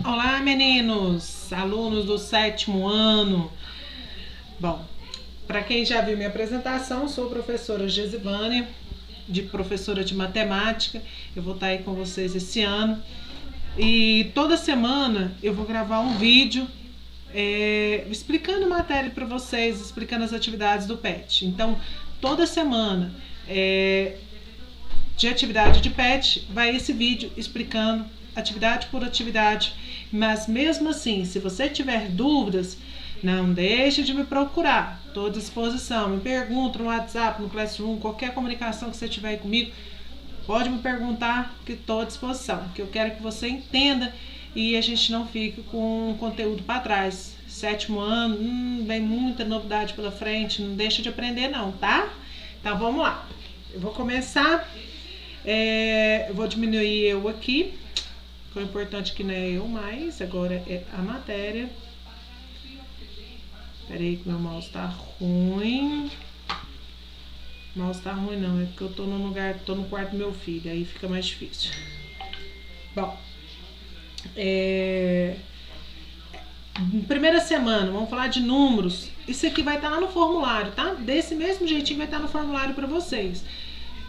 Olá, meninos, alunos do 7º ano. Bom, para quem já viu minha apresentação, sou professora Gesivânia, professora de matemática. Eu vou estar aí com vocês esse ano. E toda semana eu vou gravar um vídeo explicando matéria para vocês, explicando as atividades do PET. Então, toda semana de atividade de PET vai esse vídeo explicando atividade por atividade. Mas mesmo assim, se você tiver dúvidas, não deixe de me procurar. Estou à disposição. Me pergunta no WhatsApp, no Classroom, qualquer comunicação que você tiver aí comigo, pode me perguntar, que estou à disposição. Que eu quero que você entenda e a gente não fique com o conteúdo para trás. 7º ano, vem muita novidade pela frente, não deixa de aprender não, tá? Então vamos lá. Eu vou começar, eu vou diminuir eu aqui. O importante que não é eu mais, agora é a matéria. Peraí que meu mouse tá ruim. O mouse tá ruim não, é porque eu tô no quarto do meu filho, aí fica mais difícil. Bom, primeira semana, vamos falar de números. Isso aqui vai estar lá no formulário, tá? Desse mesmo jeitinho vai estar no formulário para vocês.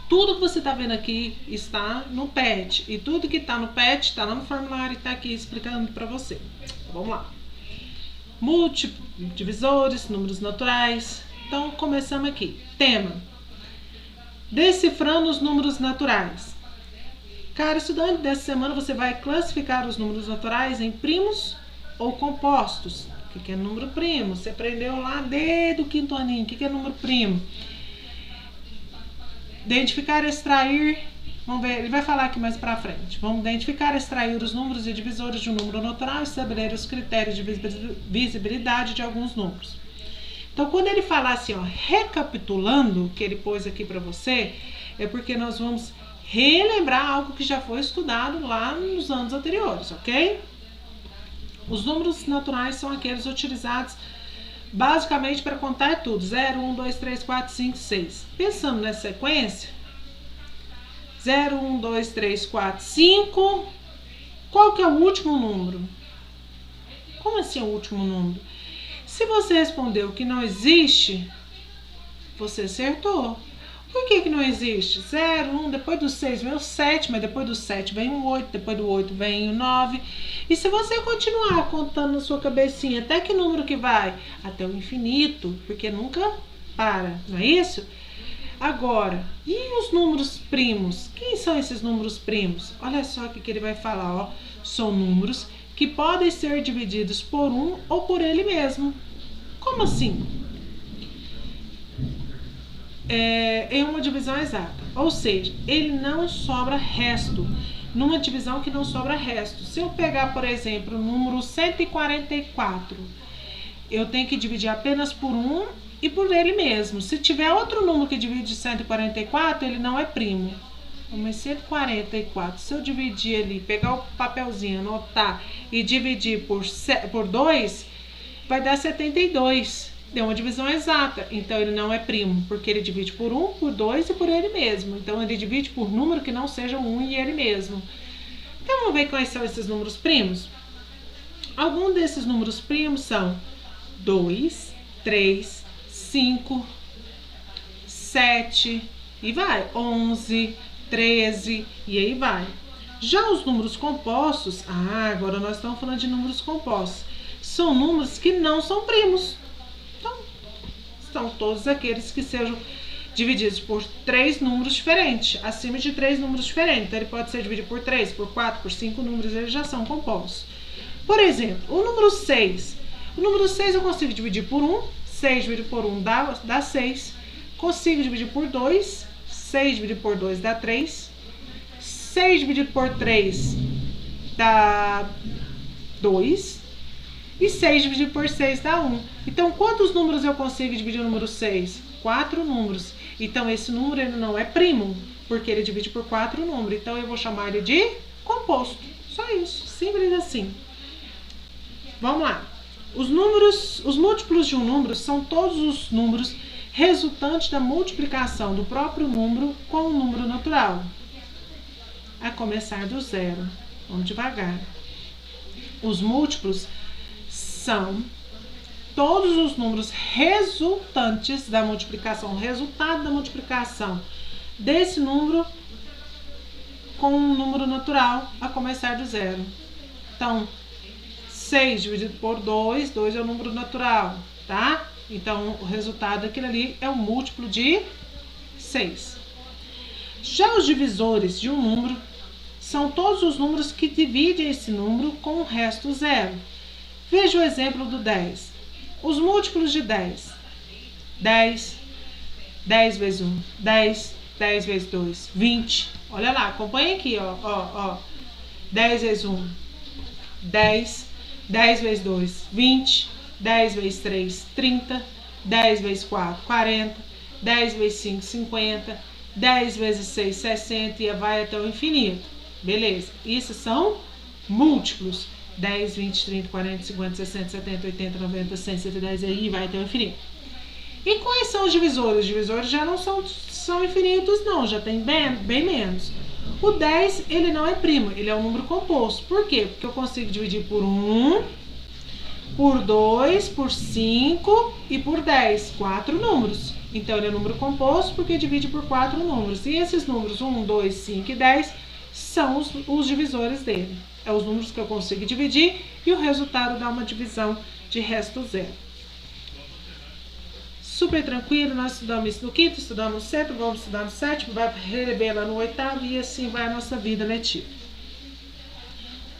Tudo que você está vendo aqui está no PET. E tudo que está no PET está lá no formulário e está aqui explicando para você. Vamos lá. Múltiplos, divisores, números naturais. Então, começamos aqui. Tema: decifrando os números naturais. Cara estudante, dessa semana você vai classificar os números naturais em primos ou compostos. O que é número primo? Você aprendeu lá desde o 5º aninho. O que é número primo? Identificar, extrair, vamos ver, ele vai falar aqui mais pra frente. Vamos identificar, extrair os números e divisores de um número natural e estabelecer os critérios de visibilidade de alguns números. Então, quando ele falar assim, ó, recapitulando, que ele pôs aqui pra você, é porque nós vamos relembrar algo que já foi estudado lá nos anos anteriores, ok? Os números naturais são aqueles utilizados basicamente para contar tudo. 0, 1, 2, 3, 4, 5, 6. Pensando nessa sequência, 0, 1, 2, 3, 4, 5. Qual que é o último número? Como assim o último número? Se você respondeu que não existe, você acertou. Por que não existe? 0, 1, depois do 6 vem o 7, mas depois do 7 vem o 8, depois do 8 vem o 9. E se você continuar contando na sua cabecinha, até que número que vai? Até o infinito, porque nunca para, não é isso? Agora, e os números primos? Quem são esses números primos? Olha só o que ele vai falar, ó. São números que podem ser divididos por um ou por ele mesmo. Como assim? Em uma divisão exata, ou seja, ele não sobra resto, numa divisão que não sobra resto. Se eu pegar, por exemplo, o número 144, eu tenho que dividir apenas por um e por ele mesmo. Se tiver outro número que divide 144, ele não é primo. Mas 144, se eu dividir ali, pegar o papelzinho, anotar e dividir por 2, vai dar 72. Deu uma divisão exata, então ele não é primo, porque ele divide por 1, por 2 e por ele mesmo. Então ele divide por número que não seja 1 e ele mesmo. Então vamos ver quais são esses números primos? Alguns desses números primos são 2, 3, 5, 7 e vai, 11, 13 e aí vai. Já os números compostos, agora nós estamos falando de números compostos, são números que não são primos. São todos aqueles que sejam divididos por 3 números diferentes, acima de 3 números diferentes. Então, ele pode ser dividido por 3, por 4, por 5 números, eles já são compostos. Por exemplo, o número 6. O número 6 eu consigo dividir por 1, 6 dividido por 1 dá 6. Consigo dividir por 2, 6 dividido por 2 dá 3. 6 dividido por 3 dá 2. E 6 dividido por 6 dá 1. Então, quantos números eu consigo dividir o número 6? 4 números. Então, esse número ele não é primo, porque ele divide por 4 números. Então, eu vou chamar ele de composto. Só isso, simples assim. Vamos lá. Os múltiplos de um número são todos os números resultantes da multiplicação do próprio número com um número natural. A começar do zero. Vamos devagar. Os múltiplos são todos os números resultantes da multiplicação, o resultado da multiplicação desse número com um número natural a começar do zero. Então, 6 dividido por 2, 2 é o número natural, tá? Então, o resultado daquilo ali é o múltiplo de 6. Já os divisores de um número são todos os números que dividem esse número com o resto zero. Veja o exemplo do 10. Os múltiplos de 10. 10, 10 vezes 1, 10, 10 vezes 2, 20. Olha lá, acompanha aqui, ó. 10 vezes 1, 10, 10 vezes 2, 20, 10 vezes 3, 30, 10 vezes 4, 40, 10 vezes 5, 50, 10 vezes 6, 60 e vai até o infinito. Beleza, isso são múltiplos. 10, 20, 30, 40, 50, 60, 70, 80, 90, 100, 110 e aí vai até o infinito. E quais são os divisores? Os divisores já não são infinitos não, já tem bem menos. O 10, ele não é primo, ele é um número composto. Por quê? Porque eu consigo dividir por 1, por 2, por 5 e por 10. 4 números. Então, ele é um número composto porque divide por 4 números. E esses números 1, 2, 5 e 10 são os divisores dele. É os números que eu consigo dividir e o resultado dá uma divisão de resto zero. Super tranquilo, nós estudamos isso no quinto, estudamos no sexto, vamos estudar no sétimo, vai rever lá no oitavo e assim vai a nossa vida letiva.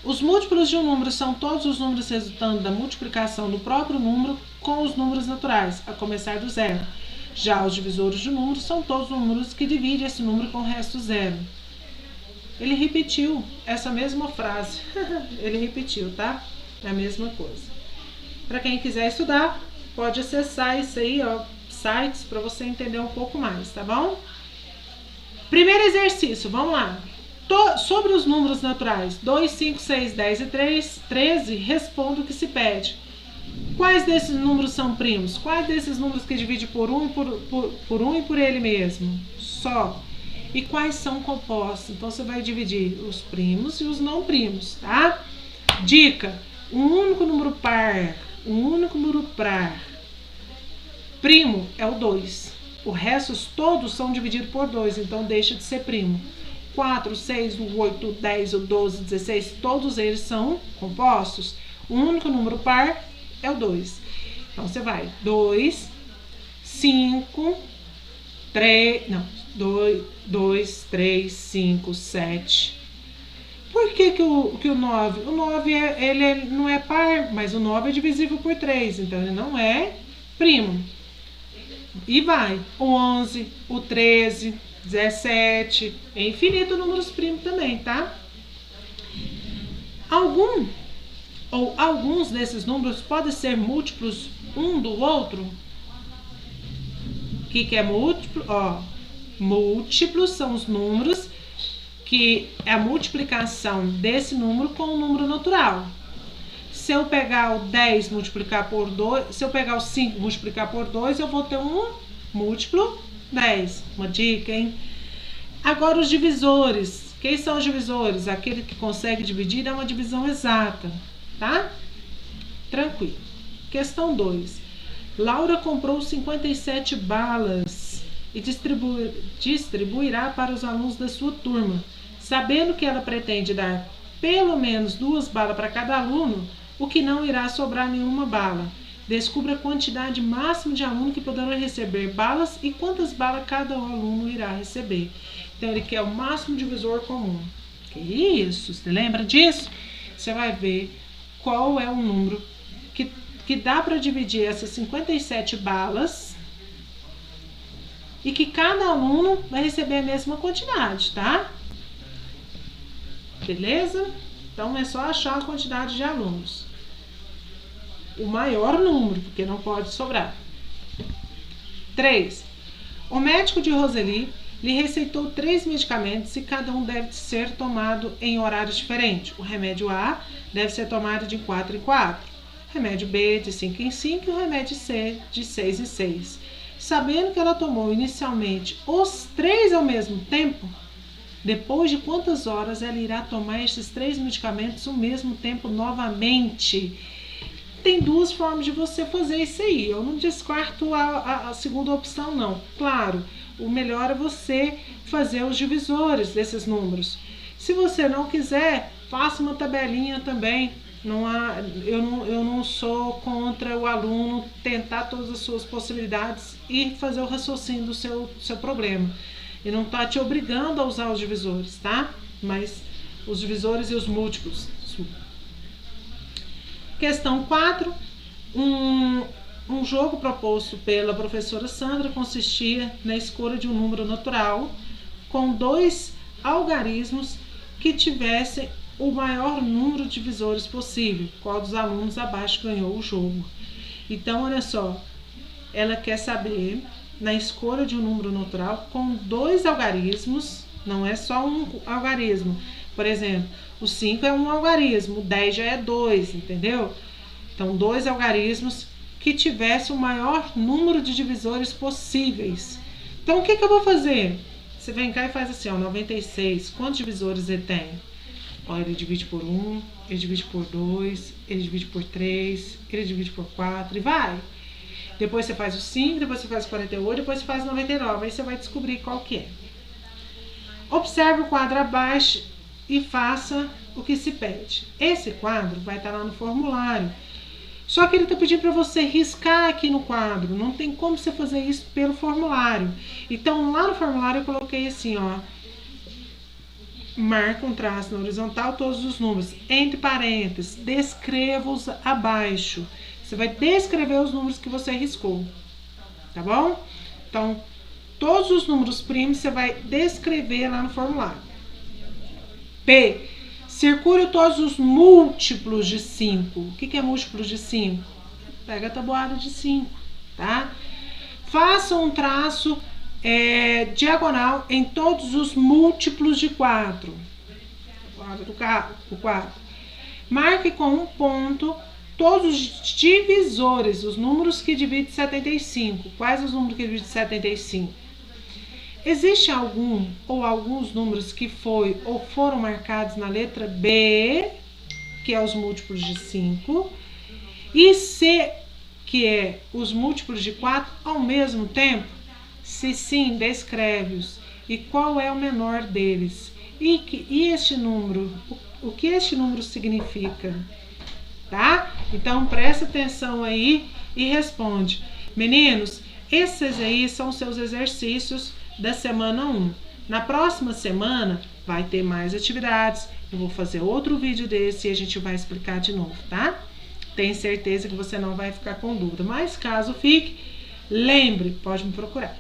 Os múltiplos de um número são todos os números resultando da multiplicação do próprio número com os números naturais, a começar do zero. Já os divisores de um número são todos os números que dividem esse número com o resto zero. Ele repetiu essa mesma frase. Ele repetiu, tá? É a mesma coisa. Para quem quiser estudar, pode acessar isso aí, ó, sites, para você entender um pouco mais, tá bom? Primeiro exercício, vamos lá. Sobre os números naturais, 2, 5, 6, 10 e 13, responda o que se pede. Quais desses números são primos? Quais desses números que divide por 1 e por ele mesmo? Só. E quais são compostos? Então, você vai dividir os primos e os não primos, tá? Dica, um único número par, primo é o 2. O resto todos são divididos por 2, então deixa de ser primo. 4, 6, 8, 10, 12, 16, todos eles são compostos. O único número par é o 2. Então, você vai 2, 5, 3, não, 2, 3, 5, 7. Por que o 9? O 9 ele não é par, mas o 9 é divisível por 3, então ele não é primo. E vai, o 11, o 13, 17, é infinito números primos também, tá? Alguns desses números podem ser múltiplos um do outro. O que é múltiplo? Ó, múltiplos são os números que é a multiplicação desse número com o número natural. Se eu pegar o 10 multiplicar por 2, se eu pegar o 5 multiplicar por 2, eu vou ter um múltiplo 10. Uma dica, hein? Agora os divisores. Quem são os divisores? Aquele que consegue dividir é uma divisão exata, tá? Tranquilo. Questão 2. Laura comprou 57 balas e distribuirá para os alunos da sua turma. Sabendo que ela pretende dar pelo menos 2 balas para cada aluno, o que não irá sobrar nenhuma bala. Descubra a quantidade máxima de alunos que poderão receber balas e quantas balas cada aluno irá receber. Então, ele quer o máximo divisor comum. Que isso? Você lembra disso? Você vai ver qual é o número que dá para dividir essas 57 balas e que cada aluno vai receber a mesma quantidade, tá? Beleza? Então, é só achar a quantidade de alunos. O maior número, porque não pode sobrar. 3. O médico de Roseli lhe receitou 3 medicamentos e cada um deve ser tomado em horários diferentes. O remédio A deve ser tomado de 4 em 4. O remédio B de 5 em 5 e o remédio C de 6 em 6. Sabendo que ela tomou inicialmente os 3 ao mesmo tempo, Depois de quantas horas ela irá tomar esses 3 medicamentos ao mesmo tempo novamente? Tem 2 formas de você fazer isso aí. Eu não descarto a segunda opção, não. Claro, o melhor é você fazer os divisores desses números. Se você não quiser, faça uma tabelinha também. Eu não sou contra o aluno tentar todas as suas possibilidades e fazer o raciocínio do seu problema. E não está te obrigando a usar os divisores, tá? Mas os divisores e os múltiplos. Questão 4. Um jogo proposto pela professora Sandra consistia na escolha de um número natural com 2 algarismos que tivessem o maior número de divisores possível. Qual dos alunos abaixo ganhou o jogo? Então, olha só, ela quer saber na escolha de um número natural com 2 algarismos, não é só um algarismo. Por exemplo, o 5 é um algarismo, o 10 já é 2, entendeu? Então, 2 algarismos que tivessem o maior número de divisores possíveis. Então, o que eu vou fazer? Você vem cá e faz assim, ó, 96, quantos divisores ele tem? Ó, ele divide por 1, ele divide por 2, ele divide por 3, ele divide por 4 e vai. Depois você faz o 5, depois você faz o 48, depois você faz o 99. Aí você vai descobrir qual que é. Observe o quadro abaixo e faça o que se pede. Esse quadro vai estar lá no formulário. Só que ele está pedindo para você riscar aqui no quadro. Não tem como você fazer isso pelo formulário. Então, lá no formulário eu coloquei assim, ó. Marca um traço na horizontal todos os números. Entre parênteses, descreva-os abaixo. Você vai descrever os números que você riscou, tá bom? Então, todos os números primos você vai descrever lá no formulário. P. Circule todos os múltiplos de 5. O que é múltiplos de 5? Pega a tabuada de 5, tá? Faça um traço diagonal em todos os múltiplos de 4. O 4. Marque com um ponto todos os divisores, os números que dividem 75. Quais os números que dividem 75? Existe algum ou alguns números que foi ou foram marcados na letra B, que é os múltiplos de 5, e C, que é os múltiplos de 4 ao mesmo tempo? Se sim, descreve-os. E qual é o menor deles? E este número, o que este número significa? Tá? Então, presta atenção aí e responde. Meninos, esses aí são seus exercícios da semana 1. Na próxima semana vai ter mais atividades. Eu vou fazer outro vídeo desse e a gente vai explicar de novo, tá? Tenho certeza que você não vai ficar com dúvida. Mas caso fique, lembre, pode me procurar.